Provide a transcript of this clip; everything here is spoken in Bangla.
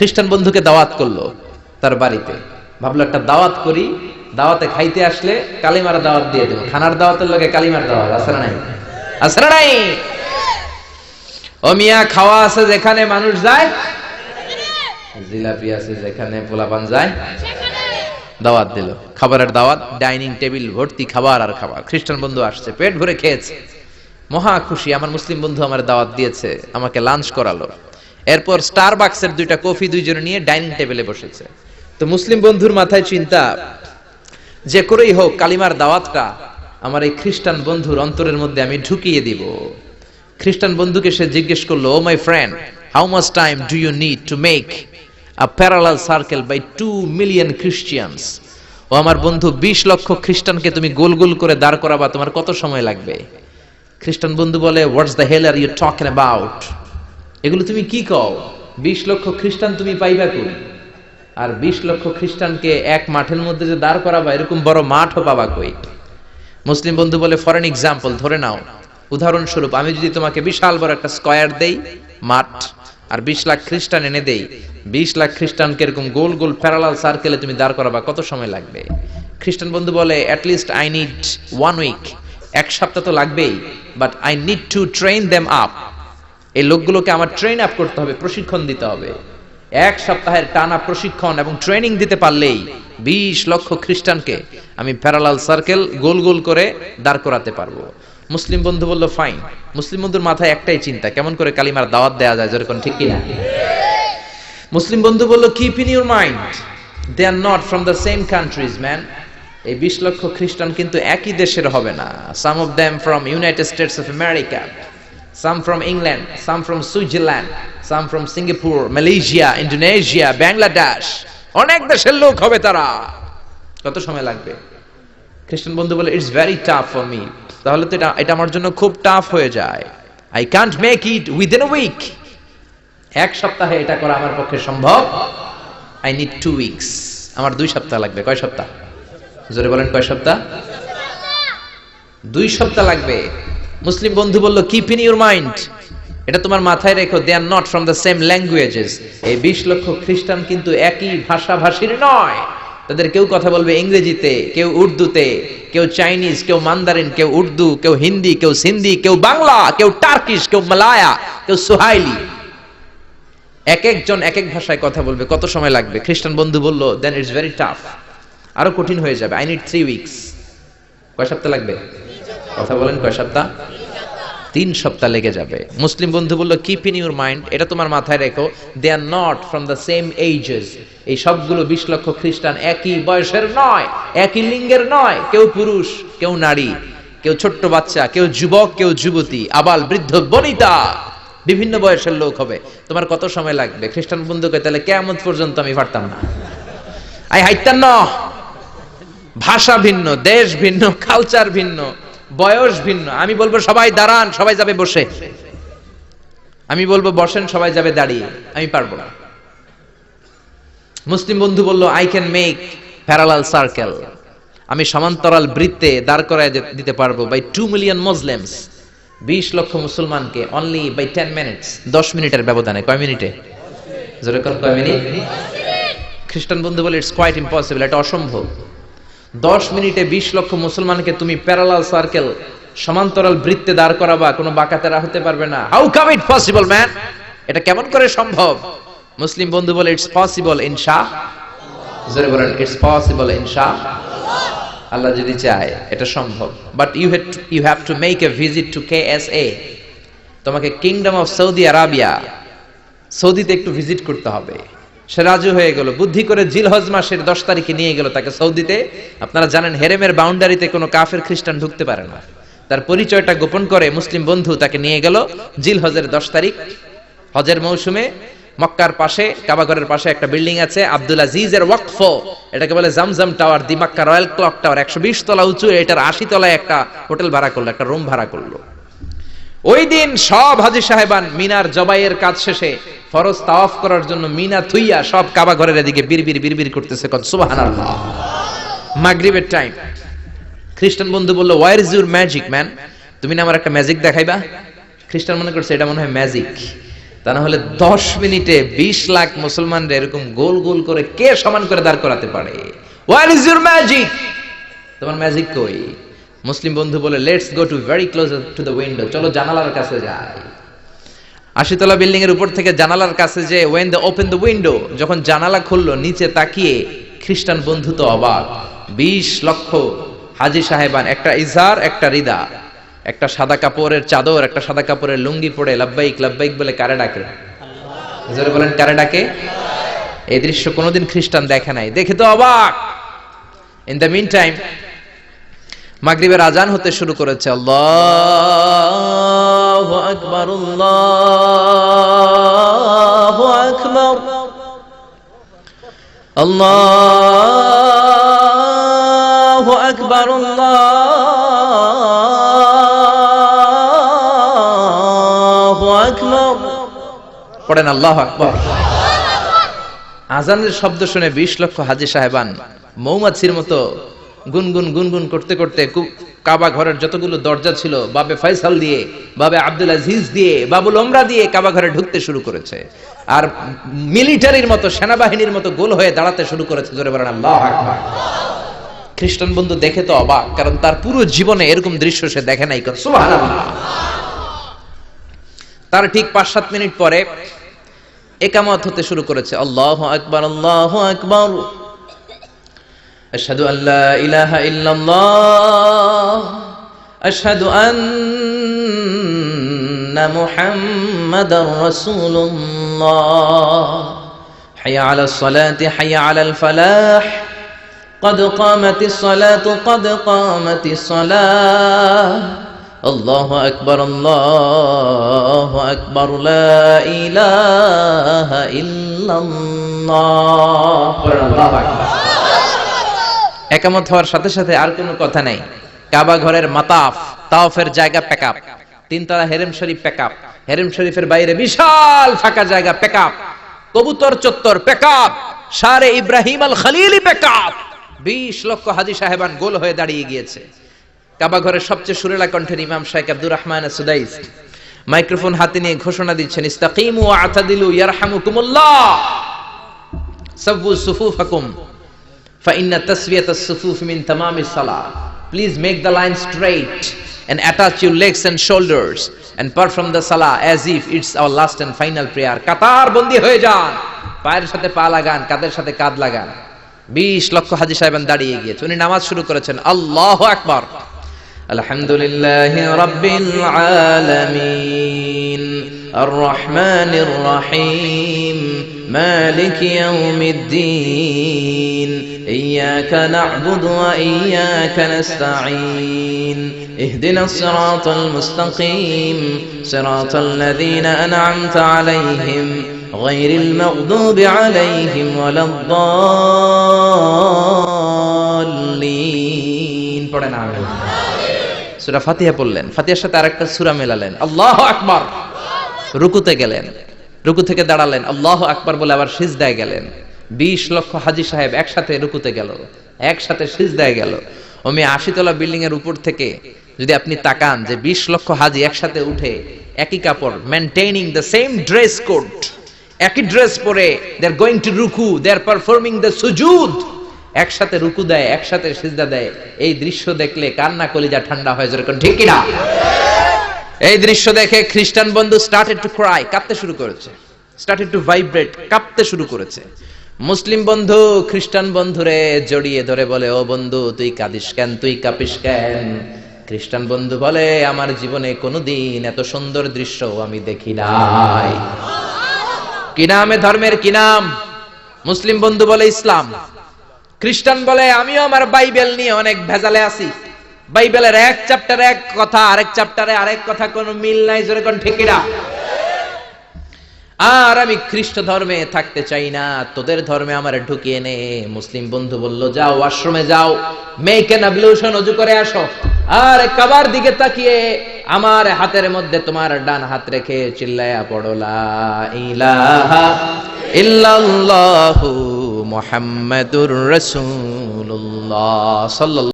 খ্রিস্টান বন্ধুকে দাওয়াত করলো তার বাড়িতে, ভাবলো একটা দাওয়াত করি, দাওয়াতে খাইতে আসলে কালিমার দাওয়াত দিয়ে দেবো। খানার দাওয়াতের লগে কালিমার দাওয়াত আছে না নাই? আছে না নাই? ও মিয়া, খাওয়া আছে যেখানে মানুষ যায়, জিলাপি আছে যেখানে পোলাপান যায়, দাওয়াত দিল, খাবারের দাওয়াত, ডাইনিং টেবিল ভর্তি খাবার আর খাবার। খ্রিস্টান বন্ধু আসছে, পেট ভরে খেয়েছে, মহা খুশি, আমার মুসলিম বন্ধু আমার দাওয়াত দিয়েছে, আমাকে লাঞ্চ করালো। এরপর স্টারবাক্সের 2টা কফি দুইজনে নিয়ে ডাইনিং টেবিলে বসেছে। তো মুসলিম বন্ধুর মাথায় চিন্তা, যে করেই হোক কালিমার দাওয়াতটা আমার এই খ্রিস্টান বন্ধুর অন্তরের মধ্যে আমি ঢুকিয়ে দিব। খ্রিস্টান বন্ধুকে সে জিজ্ঞেস করলো, oh my friend, how much time do you need to make a parallel circle by 2 million Christians? ও আমার বন্ধু, 20 লক্ষ খ্রিস্টানকে তুমি গোল গোল করে দাঁড় করাবা, তোমার কত সময় লাগবে? খ্রিস্টান বন্ধু বলে, what's the hell are you talking about? এগুলো তুমি কি কও? 20 লক্ষ খ্রিস্টান তুমি পাইবা কই? আর 20 লক্ষ খ্রিস্টানকে এক মাঠের মধ্যে যে দাঁড় করাবা, এরকম বড় মাঠও পাবা কই? মুসলিম বন্ধু বলে, ফর এন এক্সাম্পল, ধরে নাও, উদাহরণস্বরূপ আমি যদি তোমাকে বিশাল বড় একটা স্কয়ার দেই, মাঠ, আর 20 লাখ খ্রিস্টান এনে দেই, 20 লাখ খ্রিস্টানকে এরকম গোল গোল প্যারালাল সার্কেলে তুমি দাঁড় করাবা, কত সময় লাগবে? খ্রিস্টান বন্ধু বলে, at least I need 1 week, 1 সপ্তাহ তো লাগবেই, but I need to train them up. এই লোকগুলোকে আমার ট্রেন আপ করতে হবে, প্রশিক্ষণ দিতে হবে। 1 সপ্তাহের টানা প্রশিক্ষণ এবং ট্রেনিং দিতে পারলেই 20 লক্ষ খ্রিস্টানকে আমি প্যারালাল সার্কেল গোল গোল করে দাঁড় করাতে পারবো। মুসলিম বন্ধু বলল, ফাইন। মুসলিম বন্ধুর মাথায় একটাই চিন্তা, কেমন করে কালিমার দাওয়াত দেয়া যায়, যেরকম, ঠিক কিনা? মুসলিম বন্ধু বলল, keep in your mind, they are not from the same countries man. এই 20 লক্ষ খ্রিস্টান কিন্তু একই দেশের হবে না। Some of them from United States of America, some from England, some from Switzerland, some from Singapore, Malaysia, Indonesia, Bangladesh, অনেক দেশের লোক হবে তারা। কত সময় লাগবে? খ্রিস্টান বন্ধু বলে, it's very tough for me. তাহলে তো এটা আমার জন্য খুব টাফ হয়ে যায়। I can't make it within a week. 1 সপ্তাহে এটা করা আমার পক্ষে সম্ভব। I need 2 weeks. আমার 2 সপ্তাহ লাগবে। কয় সপ্তাহ? জোরে বলেন, কয় সপ্তাহ? 2 সপ্তাহ লাগবে। মুসলিম বন্ধু বলল, কিপ ইন ইউর মাইন্ড, এটা তোমার মাথায় রেখো, they are not from the same languages. এই 20 লক্ষ খ্রিস্টান কিন্তু একই ভাষাভাষীর নয়। তাদের কেউ কথা বলবে ইংরেজিতে, কেউ উর্দুতে, কেউ চাইনিজ, কেউ মান্দারিন, কেউ উর্দু, কেউ হিন্দি, কেউ সিন্ধি, কেউ বাংলা, কেউ টার্কিশ, কেউ মালায়া, কেউ সুহাইলি। এক একজন এক এক ভাষায় কথা বলবে, কত সময় লাগবে? খ্রিস্টান বন্ধু বলল, দেন ইটস ভেরি টাফ, আরো কঠিন হয়ে যাবে। I need 3 weeks. কয় সপ্তাহ লাগবে? কথা বলেন, কয় সপ্তাহ? 3 সপ্তাহ লেগে যাবে। মুসলিম বন্ধু বলল, কিপ ইন ইউর মাইন্ড, এটা তোমার মাথায় রেখো, they are not from the same ages. এই সবগুলো 20 লক্ষ খ্রিস্টান একই বয়সের নয়, একই লিঙ্গের নয়। কেউ পুরুষ, কেউ নারী, কেউ ছোট্ট বাচ্চা, কেউ যুবক, কেউ যুবতী, আবাল বৃদ্ধ বনিতা, বিভিন্ন বয়সের লোক হবে। তোমার কত সময় লাগবে? খ্রিস্টান বন্ধুকে, তাহলে কিয়ামত পর্যন্ত আমি পারতাম না, আই হাইতাম না। ভাষা ভিন্ন, দেশ ভিন্ন, কালচার ভিন্ন, বয়স ভিন্ন। আমি বলবো সবাই দাঁড়ান, সবাই যাবে বসে। আমি বলবো বসেন, সবাই যাবে দাঁড়িয়ে। আমি পারবো না। মুসলিম বন্ধু বলল, I can make parallel circle, আমি সমান্তরাল বৃত্তে দাঁড় করায় দিতে পারবো, বাই 2 মিলিয়ন মুসলিমস, 20 লক্ষ মুসলমানকে, অনলি বাই 10 মিনিটস, 10 মিনিটের ব্যবধানে। কয় মিনিটে? জোরে কোন, কয় মিনিট? খ্রিস্টান বন্ধু বলে, ইটস কোয়াইট ইম্পসিবল, এটা অসম্ভব। 10 মিনিটে 20 লক্ষ মুসলমানকে তুমি প্যারালাল সার্কেল, সমান্তরাল বৃত্তে দাঁড় করাবা, কোনো বাকাতেরা হতে পারবে না। How come it possible man? এটা কেমন করে সম্ভব? মুসলিম বন্ধু বলে, ইটস পসিবল ইনশাআল্লাহ। জোরে বলেন, ইটস পসিবল ইনশাআল্লাহ। আল্লাহ যদি চায় এটা সম্ভব। But you have to make a visit to KSA, তোমাকে কিংডম অফ সৌদি আরাবিয়া, সৌদিতে একটু ভিজিট করতে হবে। সে রাজু হয়ে গেল, বুদ্ধি করে জিলহজ মাসের 10 তারিখে নিয়ে গেল তাকে সৌদিতে। আপনারা জানেন, হেরেমের বাউন্ডারিতে কোনো কাফের খ্রিস্টান ঢুকতে পারে না। তার পরিচয়টা গোপন করে মুসলিম বন্ধু তাকে নিয়ে গেল জিলহজের 10 তারিখ, হজের মৌসুমে। মক্কার পাশে, কাবাঘরের পাশে একটা বিল্ডিং আছে, আব্দুল আজিজের ওয়াকফ, এটাকে বলে জামজাম টাওয়ার, দি মক্কা রয়্যাল ক্লক টাওয়ার, 120 তলা উঁচু। এটার 80 তলায় একটা হোটেল ভাড়া করলো, একটা রুম ভাড়া করলো। ওই দিন সব হাজী সাহেবান মিনার জবাইয়ের কাজ শেষে ফরজ তাওয়াফ করার জন্য মিনা থুইয়া সব কাবা ঘরের এদিকে বিড়বিড় করতেছে, কোন সুবহানাল্লাহ। মাগরিবের টাইম। খ্রিস্টান বন্ধু বলল, where is your magic man? তুমি না আমার একটা ম্যাজিক দেখাইবা? খ্রিস্টান মনে করছে এটা মনে হয় ম্যাজিক। তা না হলে 10 মিনিটে 20 লাখ মুসলমানরা এরকম গোল গোল করে কে সমান করে দাঁড় করাতে পারে? Where is your magic? তোমার ম্যাজিক কই? মুসলিম বন্ধু বলে, let's go to very close to the window, চলো জানালার কাছে যাই। 80 তলা বিল্ডিং এর উপর থেকে জানালার কাছে যে when they open the window, যখন জানালা খুললো, নিচে তাকিয়ে খ্রিস্টান বন্ধু তো অবাক। 20 লক্ষ হাজী সাহেবান, একটা ইজার, একটা রিদা, একটা সাদা কাপড়ের চাদর, একটা সাদা কাপড়ের লুঙ্গি পরে লাব্বাইক লাব্বাইক বলে কারে ডাকে? জোরে বলেন, কারে ডাকে? এই দৃশ্য কোনোদিন খ্রিস্টান দেখে নাই, দেখে তো অবাক। ইন দ্য মিন টাইম মাগরিবের আজান হতে শুরু করেছে। আল্লাহু আকবার, আল্লাহু আকবার, আল্লাহু আকবার, আল্লাহু আকবার। পড়েন আল্লাহু আকবার। আজানের শব্দ শুনে 20 লক্ষ হাজী সাহেবান মৌমাছির মতো গুনগুন গুনগুন করতে করতে কাবা ঘরের যতগুলো দরজা ছিল, বাবে ফয়সাল দিয়ে, বাবে আব্দুল আজিজ দিয়ে, বাবুল ওমরা দিয়ে কাবা ঘরে ঢুকতে শুরু করেছে। আর মিলিটারির মতো, সেনাবাহিনীর মতো গোল হয়ে দাঁড়াতে শুরু করেছে। জোরে বলেন আল্লাহু আকবার। খ্রিস্টান বন্ধু দেখে তো অবাক, কারণ তার পুরো জীবনে এরকম দৃশ্য সে দেখে নাই। সুবহানাল্লাহ। তার ঠিক 5-7 মিনিট পরে ইকামত হতে শুরু করেছে। আল্লাহু আকবার, আল্লাহু আকবার, আশহাদু আল্লা ইলাহা ইল্লাল্লাহ, আশহাদু আন্না মুহাম্মাদার রাসূলুল্লাহ, হাইয়া আলাস সালাতি, হাইয়া আলাল ফালাহ, قد قامت الصلاة قد قامت الصلاة, الله أكبر الله أكبر لا إله إلا الله. الله أكبر. একামত হওয়ার সাথে সাথে আর কোনো কথা নাই। কাবা ঘরের মাতাফ, তাওয়াফের জায়গা প্যাকআপ, 3 তলা হেরেম শরীফ প্যাকআপ, হেরেম শরীফের বাইরে বিশাল ফাঁকা জায়গা প্যাকআপ, কবুতর চত্বর প্যাকআপ, শারে ইব্রাহিম আল খলিলি প্যাকআপ। 20 লক্ষ হাজী সাহেবান গোল হয়ে দাঁড়িয়ে গিয়েছে। কাবা ঘরের সবচেয়ে সুরেলা কণ্ঠের ইমাম শাইখ আব্দুর রহমান সুদাইস মাইক্রোফোন হাতে নিয়ে ঘোষণা দিচ্ছেন, ইস্তাকিমু ওয়া আতাদিলু ইয়ারহামুকুমুল্লাহ, সাব্বু সুফুফাকুম ফাইন্না তাসবিয়াতাস সুফুফ মিন তামামিস সালাহ। Please make the line straight and attach your legs and shoulders and perform the salah as if it's our last and final prayer. কাতার বন্দী হয়ে যান, পায়ের সাথে পা লাগান, কাঁধের সাথে কাঁধ লাগান। 20 লক্ষ হাজী সাহেবান দাঁড়িয়ে গিয়েছে। উনি নামাজ শুরু করেছেন। আল্লাহু আকবার। আলহামদুলিল্লাহি রাব্বিল আলামিন আর রহমানির রহিম মালিকি ইয়াউমিদ্দিন ইয়্যাকা না'বুদু ওয়া ইয়্যাকা নাস্তাঈন ইহদিনাস সিরাতাল মুস্তাকিম সিরাতাল লাযীনা আন'আমতা আলাইহিম গায়রিল মাগদুবি আলাইহিম ওয়ালাদ-দাল্লিন। পড়েন আমিন। সূরা ফাতিহা পড়লেন, ফাতিহার সাথে আরেকটা সূরা মেলালেন। আল্লাহু আকবার। রুকুতে গেলেন, রুকু থেকে দাঁড়ালেন, আল্লাহু আকবার বলে আবার সিজদায় গেলেন। 20 লক্ষ হাজী সাহেব একসাথে রুকুতে গেল, একসাথে সিজদায় গেল। ওমি 80 তলা বিল্ডিং এর উপর থেকে যদি আপনি তাকান যে 20 লক্ষ হাজী একসাথে উঠে একই কাপড়, maintaining the same dress code, একই ড্রেস পরে দে আর গোইং টু রুকু, দে আর পারফর্মিং দ্য সুজুদ, একসাথে রুকু দেয়, একসাথে সিজদা দেয়। এই দৃশ্য দেখলে কান্না কলিজা ঠান্ডা হয়ে যায়, ঠিক কি না? এই দৃশ্য দেখে খ্রিস্টান বন্ধু স্টার্টেড টু ক্রাই, কাঁপতে শুরু করেছে, স্টার্টেড টু ভাইব্রেট, কাঁপতে শুরু করেছে। মুসলিম বন্ধু খ্রিস্টান বন্ধুরে জড়িয়ে ধরে বলে, ও বন্ধু তুই কাঁদিস কেন, তুই কাঁপিস কেন? খ্রিস্টান বন্ধু বলে, আমার জীবনে কোনোদিন এত সুন্দর দৃশ্য আমি দেখি নাই। কি নামে ধর্মের কি নাম? মুসলিম বন্ধু বলে ইসলাম। খ্রিস্টান বলে, আমিও আমার বাইবেল নিয়ে অনেক ভেজালে আছি, বাইবেলের এক চ্যাপ্টারে এক কথা, আরেক চ্যাপ্টারে আরেক কথা, কোনো মিল নাই। জোরে কোন ঠিক কিনা? আর আমি খ্রিস্ট ধর্মে থাকতে চাই না, তোদের ধর্মে আমার ঢুকিয়ে নে। মুসলিম বন্ধু বলল, যাও ওয়াশরুমে যাও, মেক এন অ্যাবলিউশন, ওযু করে আসো। আর কাবার দিকে তাকিয়ে আমার হাতের মধ্যে তোমার ডান হাত রেখে চিল্লায়া পড়ো, লা ইলাহা ইল্লাল্লাহু মুহাম্মাদুর রাসূলুল্লাহ সাল্লাল্লাহু